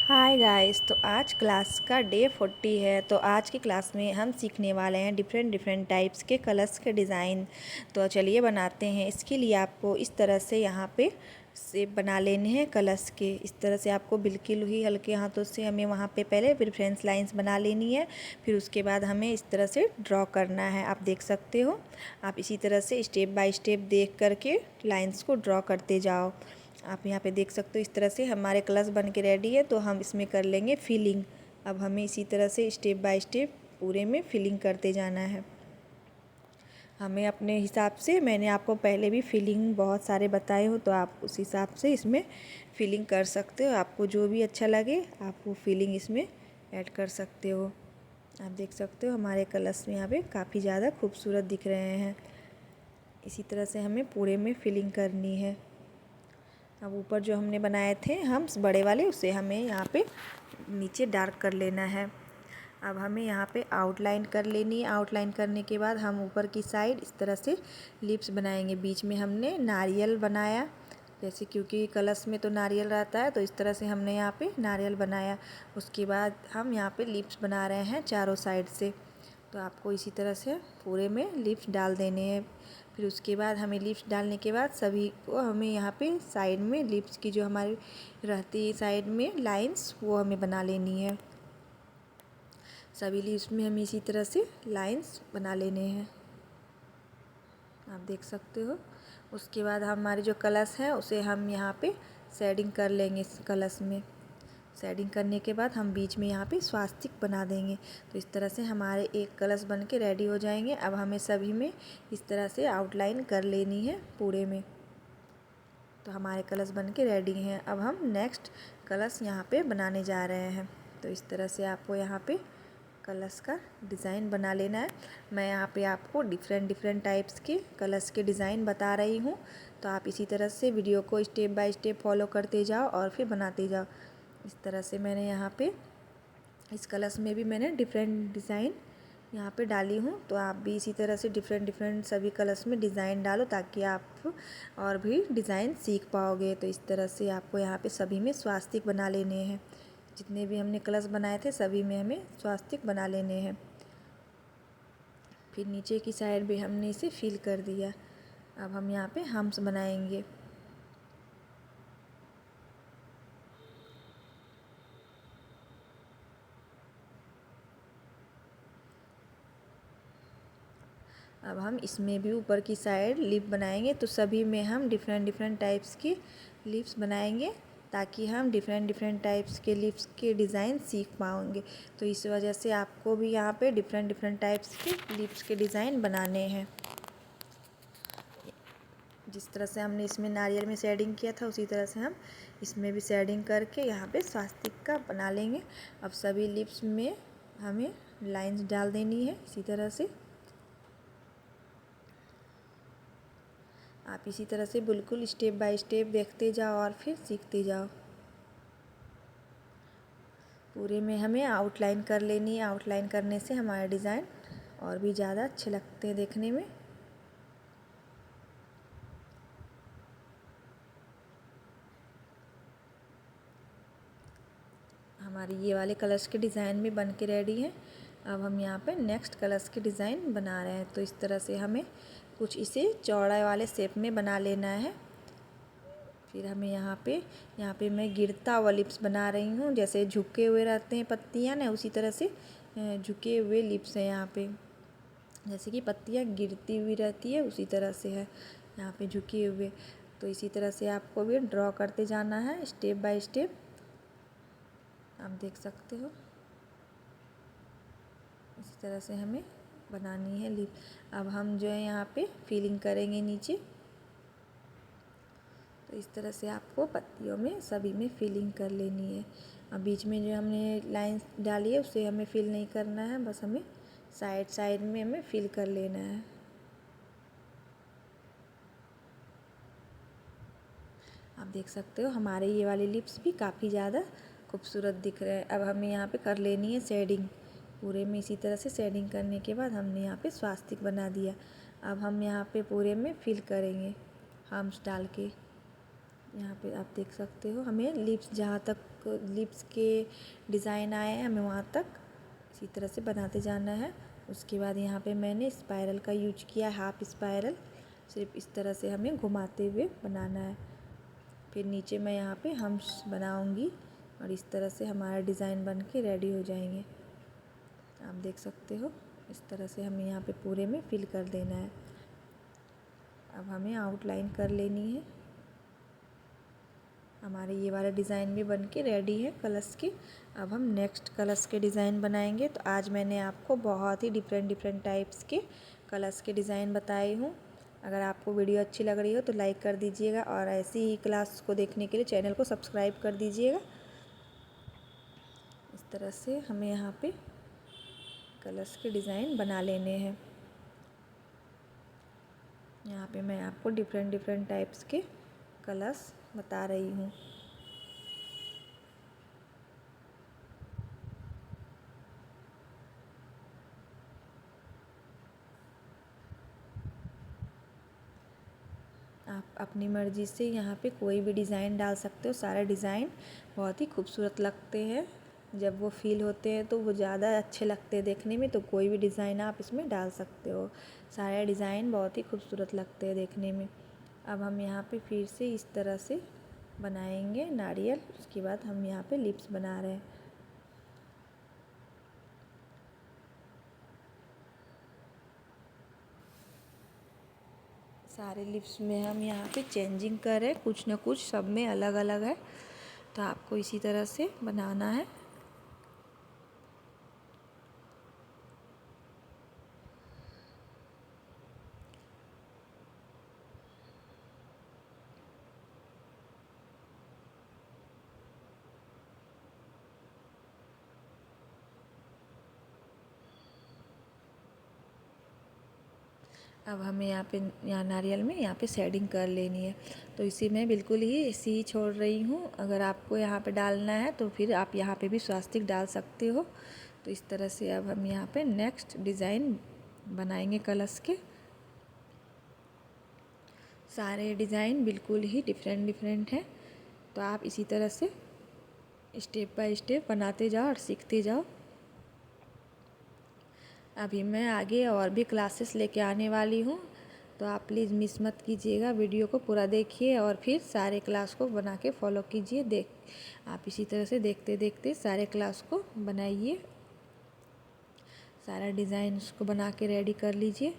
Hi guys. तो आज class का डे 40 है। तो आज की क्लास में हम सीखने वाले हैं डिफरेंट डिफरेंट टाइप्स के कलर्स के डिज़ाइन। तो चलिए बनाते हैं। इसके लिए आपको इस तरह से यहाँ पे शेप बना लेने हैं कलर्स के। इस तरह से आपको बिल्कुल ही हल्के हाथों से हमें वहाँ पे पहले रेफरेंस लाइंस बना लेनी है। फिर उसके बाद हमें इस तरह से ड्रॉ करना है। आप देख सकते हो, आप इसी तरह से स्टेप बाय स्टेप देख करके लाइंस को ड्रॉ करते जाओ। आप यहाँ पे देख सकते हो इस तरह से हमारे कलर्स बन के रेडी है। तो हम इसमें कर लेंगे फिलिंग। अब हमें इसी तरह से स्टेप बाय स्टेप पूरे में फिलिंग करते जाना है। हमें अपने हिसाब से, मैंने आपको पहले भी फिलिंग बहुत सारे बताए हो, तो आप उस हिसाब से इसमें फिलिंग कर सकते हो। आपको जो भी अच्छा लगे आप वो फिलिंग इसमें ऐड कर सकते हो। आप देख सकते हो हमारे कलर्स में यहाँ पे काफ़ी ज़्यादा खूबसूरत दिख रहे हैं। इसी तरह से हमें पूरे में फिलिंग करनी है। अब ऊपर जो हमने बनाए थे हम बड़े वाले, उसे हमें यहाँ पे नीचे डार्क कर लेना है। अब हमें यहाँ पे आउटलाइन कर लेनी है। आउटलाइन करने के बाद हम ऊपर की साइड इस तरह से लिप्स बनाएंगे। बीच में हमने नारियल बनाया, जैसे क्योंकि कलश में तो नारियल रहता है, तो इस तरह से हमने यहाँ पे नारियल बनाया। उसके बाद हम यहाँ पे लिप्स बना रहे हैं चारों साइड से। तो आपको इसी तरह से पूरे में लिप्स डाल देने हैं। फिर उसके बाद हमें लिप्स डालने के बाद सभी को हमें यहाँ पे साइड में लिप्स की जो हमारी रहती है साइड में लाइंस, वो हमें बना लेनी है। सभी लिप्स में हमें इसी तरह से लाइंस बना लेने हैं। आप देख सकते हो। उसके बाद हमारे जो कलश है उसे हम यहाँ पे शेडिंग कर लेंगे। इस कलश में शेडिंग करने के बाद हम बीच में यहाँ पे स्वास्तिक बना देंगे। तो इस तरह से हमारे एक कलश बन के रेडी हो जाएंगे। अब हमें सभी में इस तरह से आउटलाइन कर लेनी है पूरे में। तो हमारे कलश बन के रेडी हैं। अब हम नेक्स्ट कलश यहाँ पे बनाने जा रहे हैं। तो इस तरह से आपको यहाँ पे कलश का डिज़ाइन बना लेना है। मैं यहाँ पे आपको डिफरेंट डिफरेंट टाइप्स के कलश के डिज़ाइन बता रही हूँ। तो आप इसी तरह से वीडियो को स्टेप बाय स्टेप फॉलो करते जाओ और फिर बनाते जाओ। इस तरह से मैंने यहाँ पे इस कलश में भी मैंने डिफरेंट डिज़ाइन यहाँ पे डाली हूँ। तो आप भी इसी तरह से डिफरेंट डिफरेंट सभी कलर्स में डिज़ाइन डालो, ताकि आप और भी डिज़ाइन सीख पाओगे। तो इस तरह से आपको यहाँ पे सभी में स्वास्तिक बना लेने हैं। जितने भी हमने कलश बनाए थे सभी में हमें स्वास्तिक बना लेने हैं। फिर नीचे की साइड भी हमने इसे फिल कर दिया। अब हम यहाँ पे हम्स बनाएंगे। अब हम इसमें भी ऊपर की साइड लिप बनाएंगे। तो सभी में हम डिफरेंट डिफरेंट टाइप्स की लिप्स बनाएंगे, ताकि हम डिफरेंट डिफरेंट टाइप्स के लिप्स के डिज़ाइन सीख पाएंगे। तो इस वजह से आपको भी यहाँ पे डिफरेंट डिफरेंट टाइप्स के लिप्स के डिज़ाइन बनाने हैं। जिस तरह से हमने इसमें नारियल में शेडिंग किया था, उसी तरह से हम इसमें भी शेडिंग करके यहाँ पे स्वास्तिक का बना लेंगे। अब सभी लिप्स में हमें लाइंस डाल देनी है इसी तरह से। आप इसी तरह से बिल्कुल स्टेप बाय स्टेप देखते जाओ और फिर सीखते जाओ। पूरे में हमें आउटलाइन कर लेनी है। आउटलाइन करने से हमारे डिज़ाइन और भी ज़्यादा अच्छे लगते हैं देखने में। हमारी ये वाले कलर्स के डिज़ाइन भी बन के रेडी हैं। अब हम यहाँ पे नेक्स्ट कलर्स के डिज़ाइन बना रहे हैं। तो इस तरह से हमें कुछ इसे चौड़ा वाले शेप में बना लेना है। फिर हमें यहाँ पे मैं गिरता हुआ लिप्स बना रही हूँ। जैसे झुके हुए रहते हैं पत्तियाँ ना, उसी तरह से झुके हुए लिप्स हैं यहाँ पे। जैसे कि पत्तियाँ गिरती हुई रहती है, उसी तरह से है यहाँ पे झुके हुए। तो इसी तरह से आपको भी ड्रॉ करते जाना है स्टेप बाय स्टेप। आप देख सकते हो इसी तरह से हमें बनानी है लिप। अब हम जो है यहाँ पे फिलिंग करेंगे नीचे। तो इस तरह से आपको पत्तियों में सभी में फिलिंग कर लेनी है। अब बीच में जो हमने लाइन डाली है उसे हमें फिल नहीं करना है, बस हमें साइड साइड में हमें फिल कर लेना है। आप देख सकते हो हमारे ये वाले लिप्स भी काफ़ी ज़्यादा खूबसूरत दिख रहे हैं। अब हमें यहाँ पे कर लेनी है शेडिंग। पूरे में इसी तरह से शेडिंग करने के बाद हमने यहाँ पे स्वास्तिक बना दिया। अब हम यहाँ पे पूरे में फिल करेंगे हम्स डाल के। यहाँ पे आप देख सकते हो, हमें लिप्स जहाँ तक लिप्स के डिज़ाइन आए हैं हमें वहाँ तक इसी तरह से बनाते जाना है। उसके बाद यहाँ पे मैंने स्पाइरल का यूज किया, हाफ स्पाइरल, सिर्फ इस तरह से हमें घुमाते हुए बनाना है। फिर नीचे मैं यहाँ पे हम्स बनाऊँगी और इस तरह से हमारा डिज़ाइन बन के रेडी हो जाएंगे। आप देख सकते हो इस तरह से हमें यहाँ पे पूरे में फिल कर देना है। अब हमें आउटलाइन कर लेनी है। हमारे ये वाला डिज़ाइन भी बन के रेडी है कलर्स के। अब हम नेक्स्ट कलर्स के डिज़ाइन बनाएंगे। तो आज मैंने आपको बहुत ही डिफरेंट टाइप्स के कलर्स के डिज़ाइन बताए हूँ। अगर आपको वीडियो अच्छी लग रही हो तो लाइक कर दीजिएगा और ऐसी ही क्लास को देखने के लिए चैनल को सब्सक्राइब कर दीजिएगा। इस तरह से हमें यहाँ पे कलर्स के डिज़ाइन बना लेने हैं। यहाँ पे मैं आपको डिफरेंट टाइप्स के कलर्स बता रही हूँ। आप अपनी मर्ज़ी से यहाँ पे कोई भी डिज़ाइन डाल सकते हो। सारे डिज़ाइन बहुत ही खूबसूरत लगते हैं, जब वो फ़ील होते हैं तो वो ज़्यादा अच्छे लगते हैं देखने में। तो कोई भी डिज़ाइन आप इसमें डाल सकते हो। सारे डिज़ाइन बहुत ही खूबसूरत लगते हैं देखने में। अब हम यहाँ पे फिर से इस तरह से बनाएंगे नारियल। उसके बाद हम यहाँ पे लिप्स बना रहे हैं। सारे लिप्स में हम यहाँ पे चेंजिंग कर रहे हैं, कुछ ना कुछ सब में अलग अलग है। तो आपको इसी तरह से बनाना है। अब हमें यहाँ नारियल में यहाँ पे शेडिंग कर लेनी है। तो इसी में बिल्कुल ही इसी ही छोड़ रही हूँ। अगर आपको यहाँ पे डालना है तो फिर आप यहाँ पे भी स्वास्तिक डाल सकते हो। तो इस तरह से अब हम यहाँ पे नेक्स्ट डिज़ाइन बनाएंगे कलर्स के। सारे डिज़ाइन बिल्कुल ही डिफरेंट हैं। तो आप इसी तरह से स्टेप बाय स्टेप बनाते जाओ और सीखते जाओ। अभी मैं आगे और भी क्लासेस लेके आने वाली हूँ, तो आप प्लीज़ मिस मत कीजिएगा। वीडियो को पूरा देखिए और फिर सारे क्लास को बना के फॉलो कीजिए। आप इसी तरह से देखते देखते सारे क्लास को बनाइए। सारा डिज़ाइन उसको बना के रेडी कर लीजिए।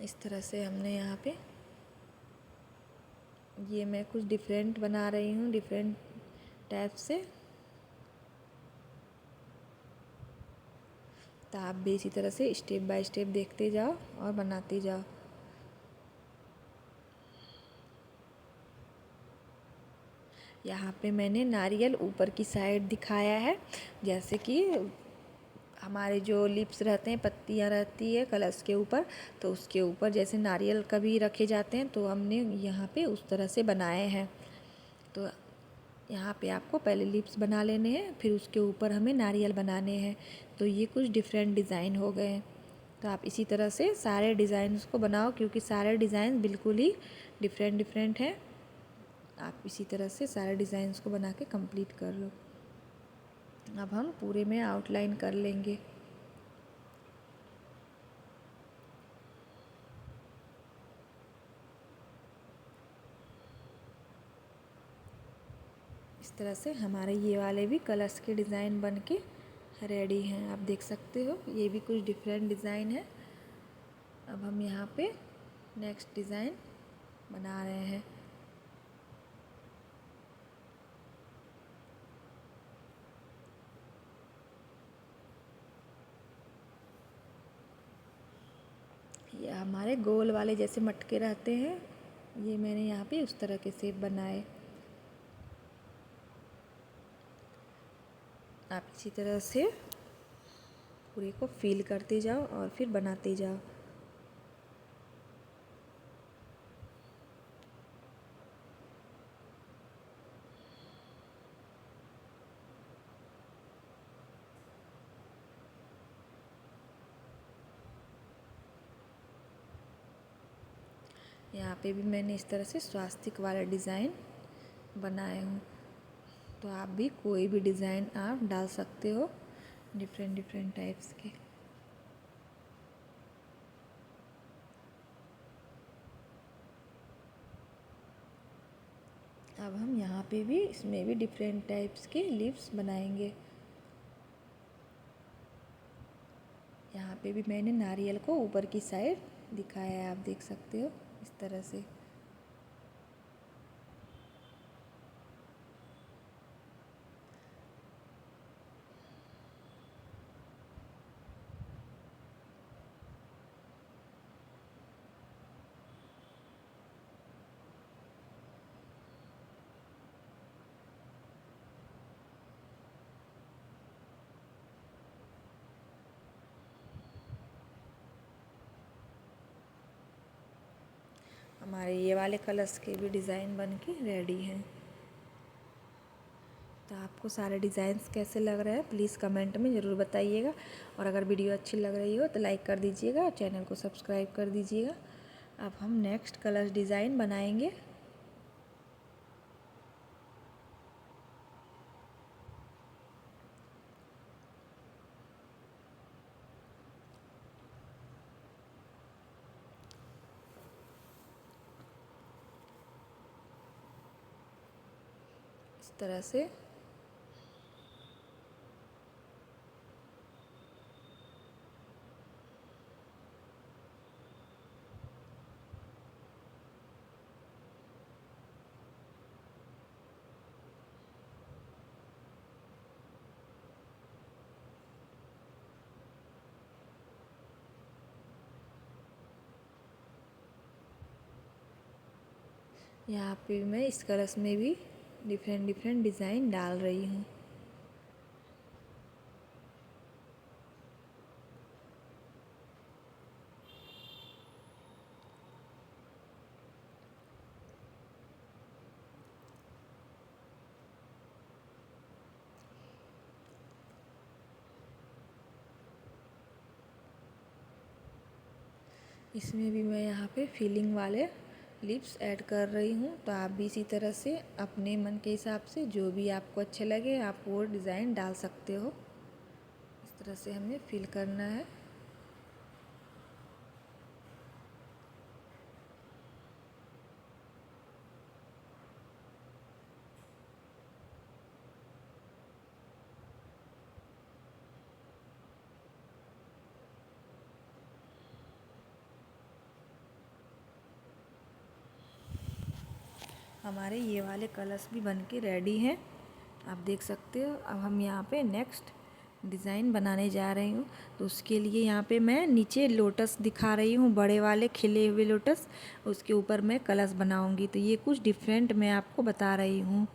इस तरह से हमने यहाँ पे ये मैं कुछ डिफरेंट बना रही हूँ, डिफरेंट टाइप से। तो आप भी इसी तरह से स्टेप बाय स्टेप देखते जाओ और बनाते जाओ। यहाँ पे मैंने नारियल ऊपर की साइड दिखाया है, जैसे कि हमारे जो लिप्स रहते हैं, पत्तियाँ रहती है कलर्स के ऊपर, तो उसके ऊपर जैसे नारियल कभी रखे जाते हैं तो हमने यहाँ पे उस तरह से बनाए हैं। तो यहाँ पे आपको पहले लिप्स बना लेने हैं, फिर उसके ऊपर हमें नारियल बनाने हैं। तो ये कुछ डिफरेंट डिज़ाइन हो गए हैं। तो आप इसी तरह से सारे डिज़ाइंस को बनाओ, क्योंकि सारे डिज़ाइन बिल्कुल ही डिफरेंट हैं। आप इसी तरह से सारे डिज़ाइंस को बना के कंप्लीट कर लो। अब हम पूरे में आउटलाइन कर लेंगे। इस तरह से हमारे ये वाले भी कलर्स के डिज़ाइन बन के रेडी हैं। आप देख सकते हो ये भी कुछ डिफरेंट डिज़ाइन है। अब हम यहाँ पे नेक्स्ट डिज़ाइन बना रहे हैं। ये हमारे गोल वाले जैसे मटके रहते हैं, ये मैंने यहाँ पे उस तरह के शेप बनाए। आप इसी तरह से पूरे को फिल करते जाओ और फिर बनाते जाओ। यहाँ पे भी मैंने इस तरह से स्वास्तिक वाला डिज़ाइन बनाए हूँ। तो आप भी कोई भी डिज़ाइन आप डाल सकते हो, डिफरेंट डिफरेंट टाइप्स के। अब हम यहाँ पे भी, इसमें भी डिफरेंट टाइप्स के लीव्स बनाएंगे। यहाँ पे भी मैंने नारियल को ऊपर की साइड दिखाया है, आप देख सकते हो इस तरह से। हमारे ये वाले कलर्स के भी डिज़ाइन बन के रेडी हैं। तो आपको सारे डिज़ाइंस कैसे लग रहे हैं प्लीज़ कमेंट में ज़रूर बताइएगा। और अगर वीडियो अच्छी लग रही हो तो लाइक कर दीजिएगा, चैनल को सब्सक्राइब कर दीजिएगा। अब हम नेक्स्ट कलर डिज़ाइन बनाएंगे। इस तरह से यहाँ पे मैं इस कलर्स में भी डिफरेंट डिफरेंट डिज़ाइन डाल रही हूँ। इसमें भी मैं यहाँ पे फीलिंग वाले लिप्स ऐड कर रही हूँ। तो आप भी इसी तरह से अपने मन के हिसाब से जो भी आपको अच्छे लगे आप वो डिज़ाइन डाल सकते हो। इस तरह से हमें फिल करना है। हमारे ये वाले कलर्स भी बन के रेडी हैं, आप देख सकते हो। अब हम यहाँ पे नेक्स्ट डिज़ाइन बनाने जा रही हूँ। तो उसके लिए यहाँ पे मैं नीचे लोटस दिखा रही हूँ, बड़े वाले खिले हुए लोटस, उसके ऊपर मैं कलश बनाऊँगी। तो ये कुछ डिफरेंट मैं आपको बता रही हूँ।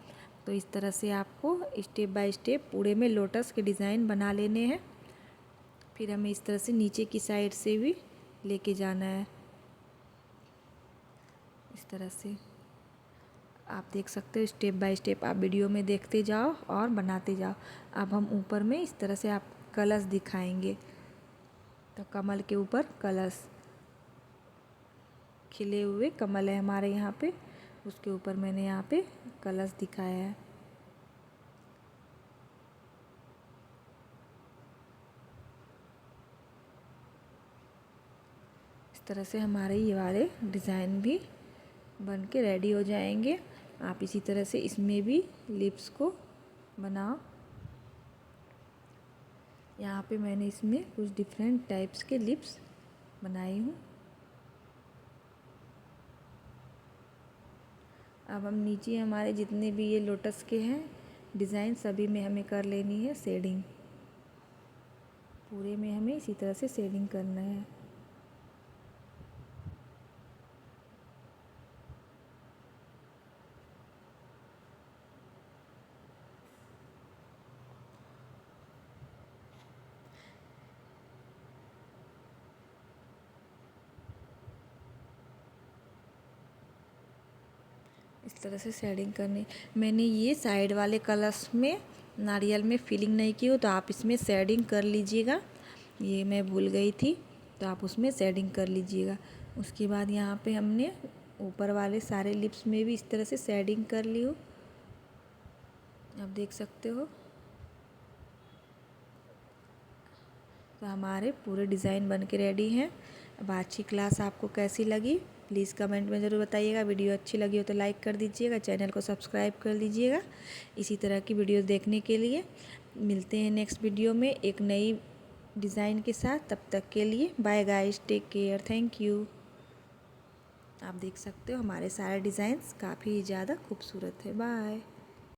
तो इस तरह से आपको स्टेप बाय स्टेप पूरे में लोटस के डिज़ाइन बना लेने हैं। फिर हमें इस तरह से नीचे की साइड से भी लेके जाना है, इस तरह से। आप देख सकते हो स्टेप बाय स्टेप, आप वीडियो में देखते जाओ और बनाते जाओ। अब हम ऊपर में इस तरह से आप कलश दिखाएंगे। तो कमल के ऊपर कलश, खिले हुए कमल है हमारे यहाँ पे, उसके ऊपर मैंने यहाँ पे कलश दिखाया है। इस तरह से हमारे ये वाले डिज़ाइन भी बन के रेडी हो जाएंगे। आप इसी तरह से इसमें भी लिप्स को बनाओ। यहाँ पे मैंने इसमें कुछ डिफरेंट टाइप्स के लिप्स बनाई हूँ। अब हम नीचे हमारे जितने भी ये लोटस के हैं डिज़ाइन, सभी में हमें कर लेनी है शेडिंग। पूरे में हमें इसी तरह से शेडिंग करना है। इस तरह से शेडिंग करनी। मैंने ये साइड वाले कलर्स में नारियल में फिलिंग नहीं की हो, तो आप इसमें शेडिंग कर लीजिएगा। ये मैं भूल गई थी, तो आप उसमें शेडिंग कर लीजिएगा। उसके बाद यहाँ पे हमने ऊपर वाले सारे लिप्स में भी इस तरह से शेडिंग कर ली हूँ, आप देख सकते हो। तो हमारे पूरे डिज़ाइन बन के रेडी हैं। अब आज की क्लास आपको कैसी लगी प्लीज़ कमेंट में ज़रूर बताइएगा। वीडियो अच्छी लगी हो तो लाइक कर दीजिएगा, चैनल को सब्सक्राइब कर लीजिएगा इसी तरह की वीडियो देखने के लिए। मिलते हैं नेक्स्ट वीडियो में एक नई डिज़ाइन के साथ। तब तक के लिए bye guys, take care, thank you. आप देख सकते हो हमारे सारे डिज़ाइंस काफ़ी ज़्यादा खूबसूरत है। बाय।